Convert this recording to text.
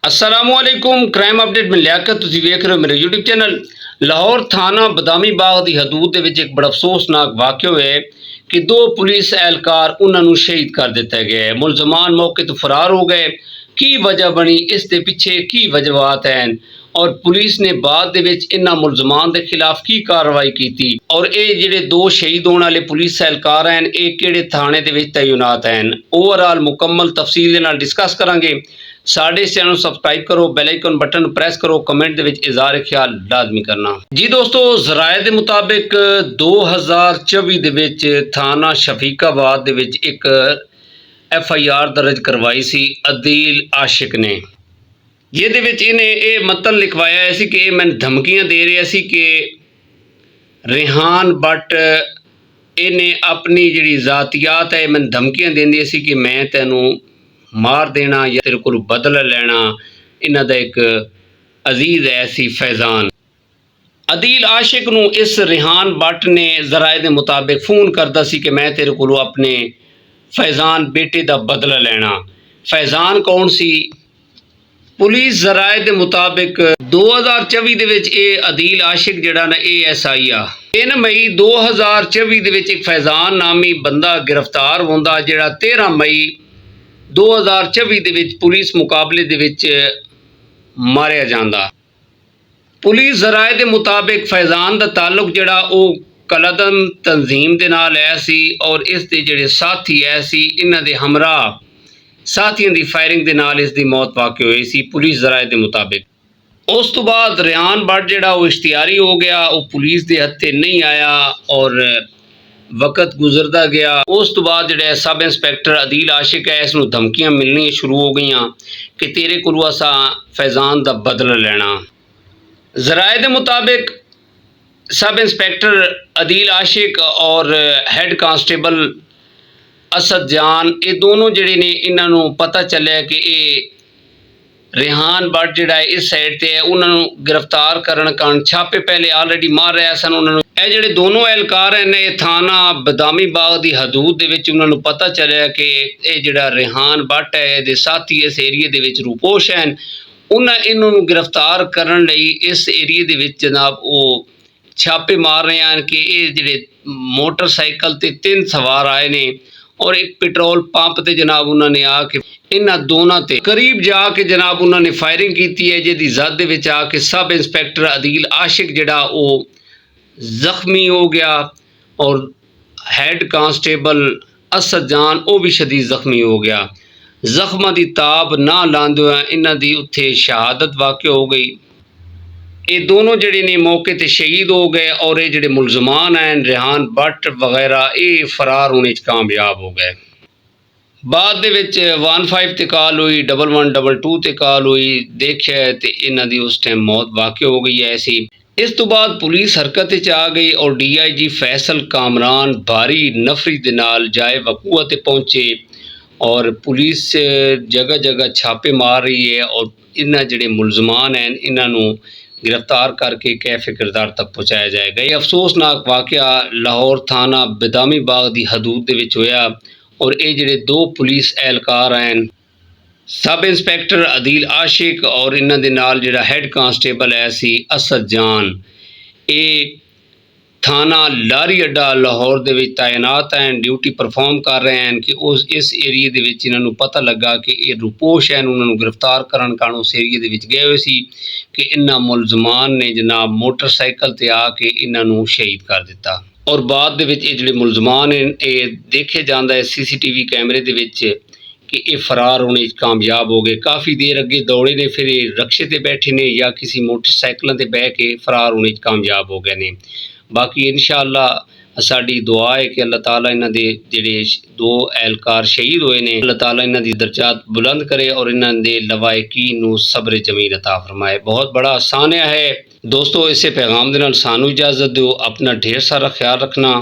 असलामुअलैकुम crime update में लियाकत तुसीं वेख रहे हो मेरे यूट्यूब चैनल। लाहौर थाना बदामी बाग की हदूद दे विच एक बड़ा अफसोसनाक वाक़या है कि दो पुलिस एहलकार उन्होंने शहीद कर दिता गया है। मुलजमान मौके तो फरार हो गए। की वजह बनी, इस दे पिछे की वजहवात हैं और पुलिस ने बाद दे विच इन्हां मुलजमान के खिलाफ की कार्रवाई की और ये जिहड़े दो शहीद होने वाले पुलिस एहलकार हैं ये किहड़े थाने दे विच तैनात हैं, ओवरऑल मुकम्मल तफसील दे नाल डिस्कस करांगे। साडे इस चैनल सबसक्राइब करो, बेल आइकन बटन प्रेस करो, कमेंट दे विच इज़हार ख्याल लाजमी करना जी। दोस्तों, ज़राए दे मुताबिक 2024 दे विच थाना शफीकाबाद दे विच एक FIR दर्ज करवाई सी अदील आशिक ने। ਜਿਹਦੇ ਵਿੱਚ ਇਹਨੇ ਇਹ ਮਤਨ ਲਿਖਵਾਇਆ ਸੀ ਕਿ ਇਹ ਮੈਨੂੰ ਧਮਕੀਆਂ ਦੇ ਰਿਹਾ ਸੀ ਕਿ ਰਿਹਾਨ ਬੱਟ ਇਹਨੇ ਆਪਣੀ ਜਿਹੜੀ ਜ਼ਾਤੀਆਤ ਹੈ ਮੈਨੂੰ ਧਮਕੀਆਂ ਦਿੰਦੀ ਸੀ ਕਿ ਮੈਂ ਤੈਨੂੰ ਮਾਰ ਦੇਣਾ ਜਾਂ ਤੇਰੇ ਕੋਲ ਬਦਲਾ ਲੈਣਾ। ਇਹਨਾਂ ਦਾ ਇੱਕ ਅਜ਼ੀਜ਼ ਹੈ ਸੀ ਫੈਜ਼ਾਨ। ਅਦੀਲ ਆਸ਼ਿਕ ਨੂੰ ਇਸ ਰਿਹਾਨ ਬੱਟ ਨੇ ਜ਼ਰਾਏ ਦੇ ਮੁਤਾबिक फ़ोन करता ਸੀ कि मैं तेरे को अपने फैज़ान बेटे का बदला लेना। फैज़ान कौन सी? पुलिस ज़राए के मुताबिक 2024 ਦੇ ਵਿੱਚ ਇਹ ਅਦੀਲ ਆਸ਼ਿਕ ਜਿਹੜਾ ਨਾ ASI ਆ। 3 ਮਈ 2024 ਦੇ ਵਿੱਚ ਇੱਕ ਫੈਜ਼ਾਨ ਨਾਮੀ ਬੰਦਾ ਗ੍ਰਿਫਤਾਰ ਹੁੰਦਾ ਜਿਹੜਾ 13 ਮਈ 2024 ਦੇ ਵਿੱਚ ਪੁਲਿਸ ਮੁਕਾਬਲੇ ਦੇ ਵਿੱਚ ਮਾਰਿਆ ਜਾਂਦਾ। ਪੁਲਿਸ ज़राए ਦੇ ਮੁਤਾबिक ਫੈਜ਼ਾਨ ਦਾ ਤਾਲੁਕ ਜਿਹੜਾ ਉਹ ਕਲਦਮ ਤਨਜ਼ੀਮ ਦੇ ਨਾਲ ਹੈ ਸੀ ਔਰ ਇਸ ਦੇ ਜਿਹੜੇ ਸਾਥੀ ਹੈ ਸੀ ਇਹਨਾਂ ਦੇ ਹਮਰਾਹ साथियों की फायरिंग के नाल इसकी मौत वाक़ हुई सी पुलिस ज़राए के मुताबिक। उस तो बाद रिहान बट जिहड़ा वो इश्तिहारी हो गया, वो पुलिस के हत्थे नहीं आया और वक्त गुजरता गया। उस तो बाद जिहड़ा सब इंस्पैक्टर अदील आशिक है इसनूं धमकियां मिलनियां शुरू हो गई कि तेरे कोलों असां फैज़ान का बदला लेना। ज़राए के मुताबिक सब इंस्पैक्टर अदील आशिक और हैड कांस्टेबल असद जान ये दोनों जिहड़े ने इन्हों पता चलिया कि ये रिहान बट जिहड़ा इस साइड ते है उन्होंने गिरफ्तार करने कारण छापे पहले ऑलरेडी मार रहे सन। उन्होंने ये जिहड़े दोनों एहलकार हैं ये थाना बदामी बाग की हदूद दे विच उन्होंने पता चलिया कि ये जिहड़ा रिहान बट है ये साथी इस एरिए दे विच रूपोश हैं। उन्हें इन्हों गिरफ्तार करने लई इस एरिए दे विच जनाब वो छापे मार रहे हैं कि ये जिहड़े मोटरसाइकिल ते 3 सवार आए ने और एक पेट्रोल पंप ते जनाब उन्होंने आके इन्हां दोनों ते करीब जाके जनाब उन्होंने फायरिंग की है जिहदी जद दे विच आके सब इंस्पैक्टर अदील आशिक जिहड़ा वो जख्मी हो गया और हैड कांस्टेबल असद जान वो भी शदीद जख्मी हो गया। जख्मां दी ताब ना लांदे इन्हां दी उत्थे शहादत वाक़ हो गई। ये दोनों जिहड़े ने मौके ते शहीद हो गए और ये जिहड़े मुलजमान हैं रिहान बट वगैरह ये फरार होने कामयाब हो गए। बाद दे विच 15 ते कॉल हुई, 1122 ते कॉल हुई, देखिया ते इन्हां दी उस टाइम मौत वाक़ हो गई है ऐसी। इस तो बाद पुलिस हरकत आ गई और DIG फैसल कामरान भारी नफरी दे नाल जाए वकूआ ते पहुँचे और पुलिस जगह जगह छापे मार रही है और इन्हां जिहड़े मुलजमान हैं इन्हों गिरफ्तार करके कैफे किरदार तक पहुँचाया जाएगा। ये अफसोसनाक वाक़या लाहौर थाना बदामी बाग की हदूद दे विच होया और ये जिहड़े दो पुलिस एहलकार हैं सब इंस्पैक्टर अदील आशिक और इन्हां दे नाल जिहड़ा हैड कांस्टेबल है सी असद जान ये थाना लारी अड्डा लाहौर दे विच तैनात हैं, ड्यूटी परफॉर्म कर रहे हैं कि उस इस एरिए दे विच इन्हों पता लगा कि ये रूपोश हैं। उन्होंने गिरफ्तार करने कारण उस एरिए दे विच गए हुए सी कि इन्हां मुलजमान ने जनाब मोटरसाइकिल ते आके इन्हों शहीद कर दिता और बाद दे विच ये जिहड़े मुलजमान हैं ये देखे जांदा है CCTV कैमरे दे विच कि ये फरार होने कामयाब हो गए। काफ़ी देर अगे दौड़े ने फिर ये रक्शे ते बैठे ने या किसी मोटरसाइकिलों ते बह के फरार होने कामयाब हो गए ने। बाकी इंशाअल्लाह साड़ी दुआ है कि अल्लाह ताला इन्हां दे जिहड़े दो एहलकार शहीद होए ने अल्लाह ताला इन्हां दी दर्जात बुलंद करे और इन्हां दे लवायकीन नूं सब्र जमील अता फरमाए। बहुत बड़ा आसानिया है दोस्तों। इसे पैगाम दे नाल सानू इजाज़त दो। अपना ढेर सारा ख्याल रखना।